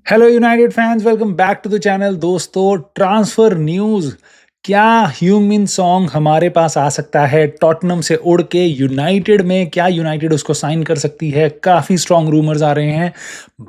Hello United fans, welcome back to the channel. दोस्तों, transfer news. क्या ह्यूमिन song हमारे पास आ सकता है टॉटनम से उड़ के यूनाइटेड में? क्या यूनाइटेड उसको साइन कर सकती है? काफ़ी स्ट्रॉन्ग रूमर्स आ रहे हैं।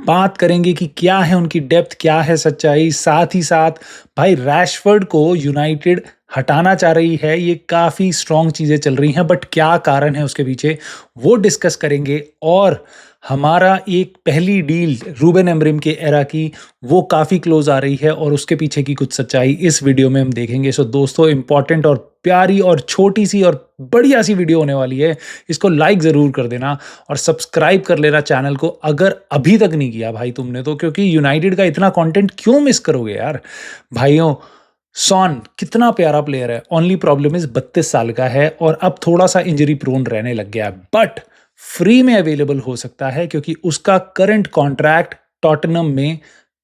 बात करेंगे कि क्या है उनकी डेप्थ, क्या है सच्चाई। साथ ही साथ भाई रैशफोर्ड को यूनाइटेड हटाना चाह रही है। ये काफ़ी स्ट्रॉन्ग चीज़ें चल रही हैं, बट क्या कारण है उसके पीछे वो डिस्कस करेंगे। और हमारा एक पहली डील रूबेन अमरीम के एरा की, वो काफ़ी क्लोज आ रही है और उसके पीछे की कुछ सच्चाई इस वीडियो में हम देखेंगे। सो दोस्तों, इंपॉर्टेंट और प्यारी और छोटी सी और बढ़िया सी वीडियो होने वाली है। इसको लाइक ज़रूर कर देना और सब्सक्राइब कर लेना चैनल को अगर अभी तक नहीं किया भाई तुमने तो, क्योंकि यूनाइटेड का इतना कंटेंट क्यों मिस करोगे यार भाइयों। सॉन कितना प्यारा प्लेयर है, ओनली प्रॉब्लम इज 32 साल का है और अब थोड़ा सा इंजरी प्रोन रहने लग गया है, बट फ्री में अवेलेबल हो सकता है क्योंकि उसका करंट कॉन्ट्रैक्ट टॉटनम में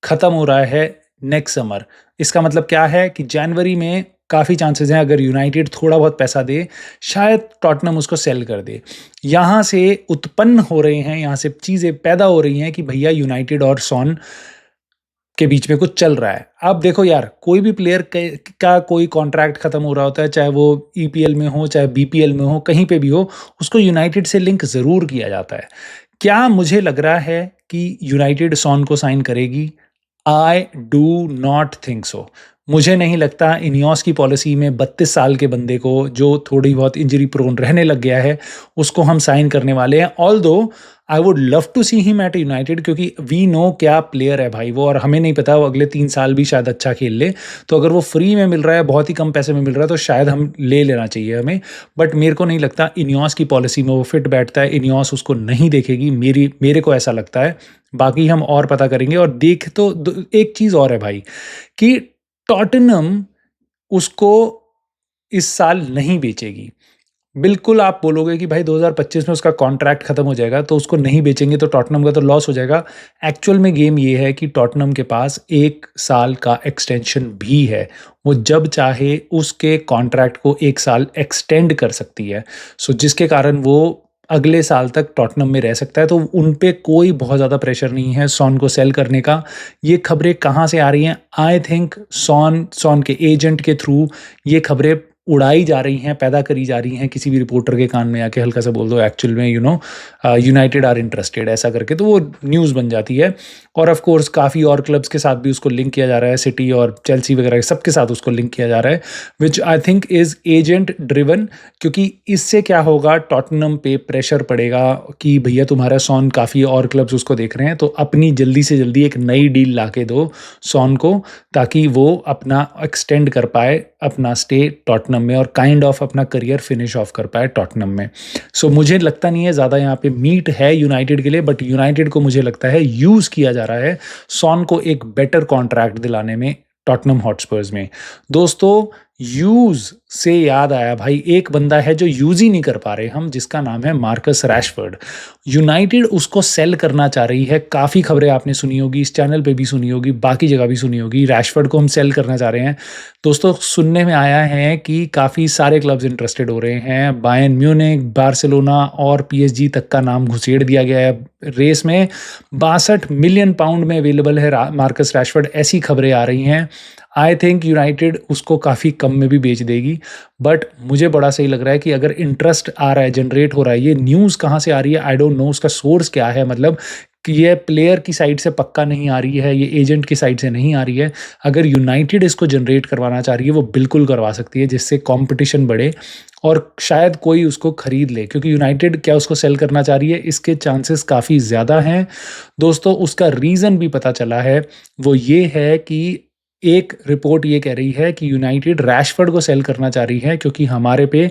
खत्म हो रहा है नेक्स्ट समर। इसका मतलब क्या है कि जनवरी में काफ़ी चांसेस हैं, अगर यूनाइटेड थोड़ा बहुत पैसा दे शायद टॉटनम उसको सेल कर दे। यहाँ से उत्पन्न हो रहे हैं, यहाँ से चीज़ें पैदा हो रही हैं कि भैया यूनाइटेड और सॉन के बीच में कुछ चल रहा है। अब देखो यार, कोई भी प्लेयर का कोई कॉन्ट्रैक्ट खत्म हो रहा होता है, चाहे वो ईपीएल में हो चाहे बीपीएल में हो, कहीं पे भी हो, उसको यूनाइटेड से लिंक ज़रूर किया जाता है। क्या मुझे लग रहा है कि यूनाइटेड सॉन को साइन करेगी? I do not think so. मुझे नहीं लगता इनियोस की पॉलिसी में 32 साल के बंदे को जो थोड़ी बहुत इंजरी प्रोन रहने लग गया है उसको हम साइन करने वाले हैं। Although I would love to see him at United, क्योंकि वी नो क्या प्लेयर है भाई वो, और हमें नहीं पता वो अगले 3 साल भी शायद अच्छा खेल ले। तो अगर वो फ्री में मिल रहा है, बहुत ही कम पैसे में मिल रहा है, तो शायद हम ले लेना चाहिए हमें। बट मेरे को नहीं लगता इनियोस की पॉलिसी में वो फिट बैठता है। इनियोस उसको नहीं देखेगी, मेरे को ऐसा लगता है। बाकी हम और पता करेंगे। और देख तो एक चीज़ और है भाई कि टॉटनम उसको इस साल नहीं बेचेगी। बिल्कुल आप बोलोगे कि भाई 2025 में उसका कॉन्ट्रैक्ट खत्म हो जाएगा तो उसको नहीं बेचेंगे तो टॉटनम का तो लॉस हो जाएगा। एक्चुअल में गेम ये है कि टॉटनम के पास 1 साल का एक्सटेंशन भी है। वो जब चाहे उसके कॉन्ट्रैक्ट को 1 साल एक्सटेंड कर सकती है। सो जिसके कारण वो अगले साल तक टॉटनम में रह सकता है। तो उन पे कोई बहुत ज़्यादा प्रेशर नहीं है सॉन को सेल करने का। ये खबरें कहाँ से आ रही हैं? आई थिंक सॉन के एजेंट के थ्रू ये खबरें उड़ाई जा रही हैं, पैदा करी जा रही हैं। किसी भी रिपोर्टर के कान में आके हल्का सा बोल दो एक्चुअल में यूनाइटेड आर इंटरेस्टेड, ऐसा करके तो वो न्यूज़ बन जाती है। और ऑफ कोर्स काफ़ी और क्लब्स के साथ भी उसको लिंक किया जा रहा है, सिटी और चेल्सी वगैरह सबके साथ उसको लिंक किया जा रहा है, which I think is agent driven. क्योंकि इससे क्या होगा, टॉटनम पे प्रेशर पड़ेगा कि भैया तुम्हारा सॉन, काफ़ी और क्लब्स उसको देख रहे हैं, तो अपनी जल्दी से जल्दी एक नई डील ला के दो सॉन को, ताकि वो अपना एक्सटेंड कर पाए अपना स्टे टॉटनम में और काइंड ऑफ अपना करियर फिनिश ऑफ कर पाए टॉटनम में। सो मुझे लगता नहीं है ज़्यादा यहाँ पे मीट है यूनाइटेड के लिए, बट यूनाइटेड को मुझे लगता है यूज़ किया जा रहा है सॉन को एक बेटर कॉन्ट्रैक्ट दिलाने में टॉटनम हॉटस्पर्स में। दोस्तों, यूज़ से याद आया भाई, एक बंदा है जो यूज़ ही नहीं कर पा रहे हम, जिसका नाम है मार्कस रैशफोर्ड। यूनाइटेड उसको सेल करना चाह रही है। काफ़ी खबरें आपने सुनी होगी, इस चैनल पे भी सुनी होगी, बाकी जगह भी सुनी होगी, रैशफोर्ड को हम सेल करना चाह रहे हैं। दोस्तों, सुनने में आया है कि काफ़ी सारे क्लब्स इंटरेस्टेड हो रहे हैं। बायर्न म्यूनिख, बार्सिलोना और पीएसजी तक का नाम घुसेड़ दिया गया है रेस में। 62 मिलियन पाउंड में अवेलेबल है मार्कस रैशफोर्ड, ऐसी खबरें आ रही हैं। आई थिंक यूनाइटेड उसको काफ़ी कम में भी बेच देगी। बट मुझे बड़ा सही लग रहा है कि अगर इंटरेस्ट आ रहा है, जनरेट हो रहा है, ये न्यूज़ कहाँ से आ रही है आई डोंट नो, उसका सोर्स क्या है, मतलब कि ये प्लेयर की साइड से पक्का नहीं आ रही है, ये एजेंट की साइड से नहीं आ रही है। अगर यूनाइटेड इसको जनरेट करवाना चाह रही है, वो बिल्कुल करवा सकती है, जिससे कंपटीशन बढ़े और शायद कोई उसको खरीद ले। क्योंकि यूनाइटेड क्या उसको सेल करना चाह रही है, इसके चांसेस काफ़ी ज़्यादा हैं। दोस्तों, उसका रीज़न भी पता चला है, वो ये है कि एक रिपोर्ट ये कह रही है कि यूनाइटेड रैशफोर्ड को सेल करना चाह रही है क्योंकि हमारे पे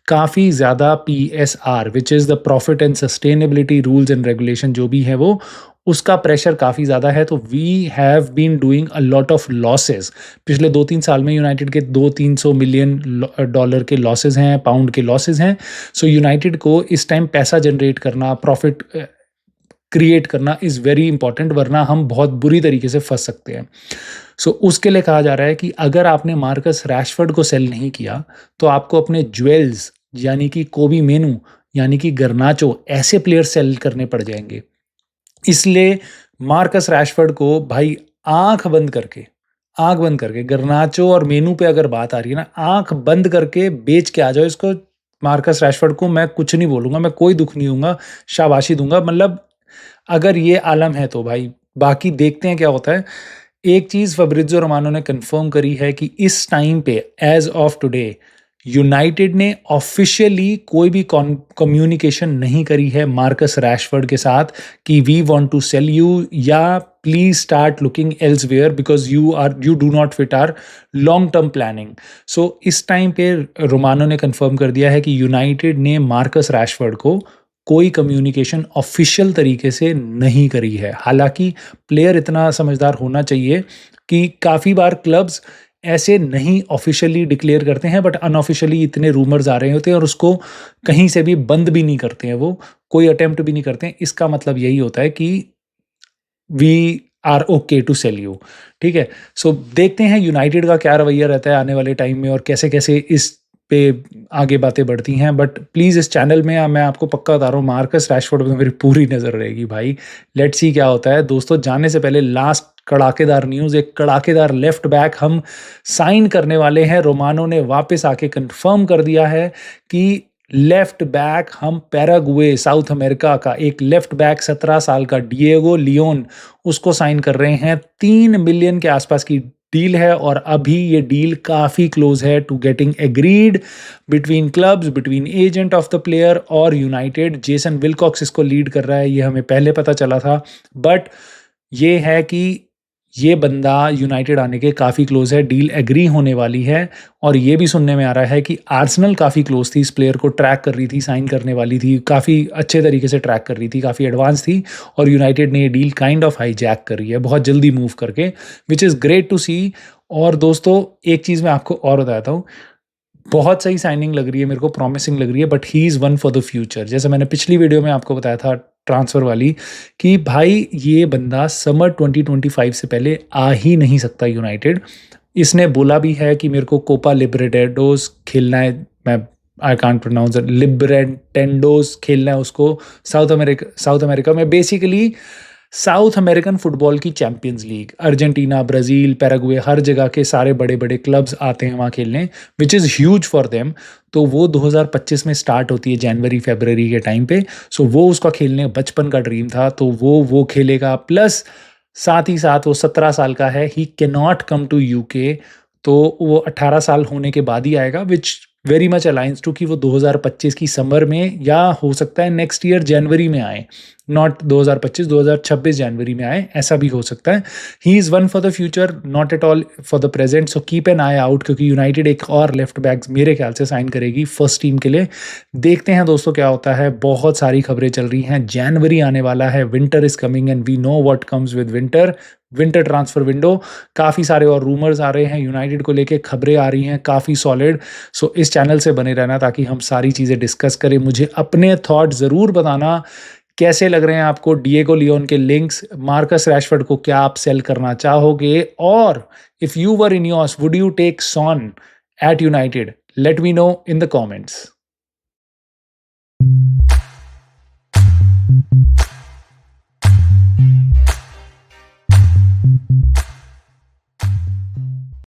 काफ़ी ज़्यादा PSR, which is the profit and sustainability rules and regulation, जो भी है वो, उसका प्रेशर काफ़ी ज़्यादा है। तो we have been doing a lot of losses. पिछले 2-3 साल में यूनाइटेड के 200-300 मिलियन डॉलर के लॉसेस हैं, पाउंड के लॉसेस हैं। सो यूनाइटेड को इस टाइम पैसा जनरेट करना, प्रॉफिट क्रिएट करना इज़ वेरी इंपॉर्टेंट, वरना हम बहुत बुरी तरीके से फंस सकते हैं। सो उसके लिए कहा जा रहा है कि अगर आपने मार्कस रैशफोर्ड को सेल नहीं किया तो आपको अपने ज्वेल्स, यानी कि कोबी मेनू, यानी कि गर्नाचो, ऐसे प्लेयर सेल करने पड़ जाएंगे। इसलिए मार्कस रैशफोर्ड को भाई आँख बंद करके गर्नाचो और मेनू पे अगर बात आ रही है ना, आँख बंद करके बेच के आ जाओ इसको। मार्कस रैशफोर्ड को मैं कुछ नहीं बोलूँगा, मैं कोई दुःख नहीं दूँगा, शाबाशी दूँगा। मतलब अगर ये आलम है तो भाई, बाकी देखते हैं क्या होता है। एक चीज़ फब्रिज़ो रोमानो ने कंफर्म करी है कि इस टाइम पे एज़ ऑफ टुडे यूनाइटेड ने ऑफिशियली कोई भी कम्युनिकेशन नहीं करी है मार्कस रैशफोर्ड के साथ कि we want to sell you या please start looking elsewhere because you do not fit our long term planning. So इस टाइम पे रोमानो ने कंफर्म कर दिया है कि यूनाइटेड ने मार्कस रैशफोर्ड को कोई कम्युनिकेशन ऑफिशियल तरीके से नहीं करी है। हालांकि प्लेयर इतना समझदार होना चाहिए कि काफ़ी बार क्लब्स ऐसे नहीं ऑफिशियली डिक्लेयर करते हैं, बट अनऑफिशियली इतने रूमर्स आ रहे होते हैं और उसको कहीं से भी बंद भी नहीं करते हैं, वो कोई अटेम्प्ट भी नहीं करते हैं। इसका मतलब यही होता है कि we are okay to sell you. ठीक है, सो देखते हैं यूनाइटेड का क्या रवैया रहता है आने वाले टाइम में और कैसे कैसे इस पे आगे बातें बढ़ती हैं। बट प्लीज़ इस चैनल में मैं आपको पक्का बता रहा हूँ, मार्कस रैशफोर्ड पे मेरी पूरी नज़र रहेगी भाई। लेट्स सी क्या होता है। दोस्तों, जाने से पहले लास्ट कड़ाकेदार न्यूज़, एक कड़ाकेदार लेफ्ट बैक हम साइन करने वाले हैं। रोमानो ने वापस आके कंफर्म कर दिया है कि लेफ्ट बैक हम पैराग्वे साउथ अमेरिका का एक लेफ्ट बैक 17 साल का डिएगो लियोन, उसको साइन कर रहे हैं। 3 मिलियन के आसपास की डील है और अभी ये डील काफ़ी क्लोज है to getting agreed between clubs, between agent of the player और यूनाइटेड। जेसन विलकॉक्स इसको लीड कर रहा है, ये हमें पहले पता चला था। बट ये है कि ये बंदा यूनाइटेड आने के काफ़ी क्लोज है, डील एग्री होने वाली है। और ये भी सुनने में आ रहा है कि आर्सेनल काफ़ी क्लोज थी, इस प्लेयर को ट्रैक कर रही थी, साइन करने वाली थी, काफ़ी अच्छे तरीके से ट्रैक कर रही थी, काफ़ी एडवांस थी। और यूनाइटेड ने ये डील काइंड ऑफ हाईजैक करी है बहुत जल्दी मूव करके, विच इज़ ग्रेट टू सी। और दोस्तों, एक चीज़ मैं आपको और बताता हूँ, बहुत सही साइनिंग लग रही है मेरे को, प्रॉमिसिंग लग रही है, but he is one for the future. जैसे मैंने पिछली वीडियो में आपको बताया था ट्रांसफ़र वाली, कि भाई ये बंदा समर 2025 से पहले आ ही नहीं सकता यूनाइटेड। इसने बोला भी है कि मेरे को कोपा लिबरेटोस खेलना है, मैं I can't pronounce it, Libertadores खेलना है उसको साउथ अमेरिका में। बेसिकली साउथ अमेरिकन फुटबॉल की champions league, Argentina, Brazil, Paraguay, हर जगह के सारे बड़े-बड़े क्लब्स आते हैं वहाँ खेलने, which is huge for them. तो वो 2025 में स्टार्ट होती है जनवरी-फरवरी के टाइम पे। सो वो उसका खेलने बचपन का ड्रीम था, तो वो खेलेगा। प्लस साथ ही साथ वो 17 साल का है, he can not come to UK, तो वो 18 साल होने के बाद ही आएगा, which very much aligns to कि वो 2025 की समर में या हो सकता है नेक्स्ट ईयर जनवरी में आए, नॉट 2025, 2026 जनवरी में आए, ऐसा भी हो सकता है। He is one for the future, not at all for the present. So keep an I out, क्योंकि यूनाइटेड एक और लेफ्ट बैक मेरे ख्याल से साइन करेगी फर्स्ट टीम के लिए। देखते हैं दोस्तों क्या होता है। बहुत सारी खबरें चल रही हैं, जनवरी आने वाला है, winter is coming and we know what comes with winter. Winter transfer window, काफ़ी सारे और रूमर्स आ रहे हैं यूनाइटेड को लेके, खबरें आ रही हैं काफ़ी सॉलिड। सो इस चैनल से बने रहना ताकि हम सारी चीज़ें डिस्कस करें। मुझे अपने थॉट ज़रूर बताना कैसे लग रहे हैं आपको डिएगो लियोन के लिंक्स, मार्कस रैशफोर्ड को क्या आप सेल करना चाहोगे, और if you were in yours would you take Son at United? Let me know in the comments.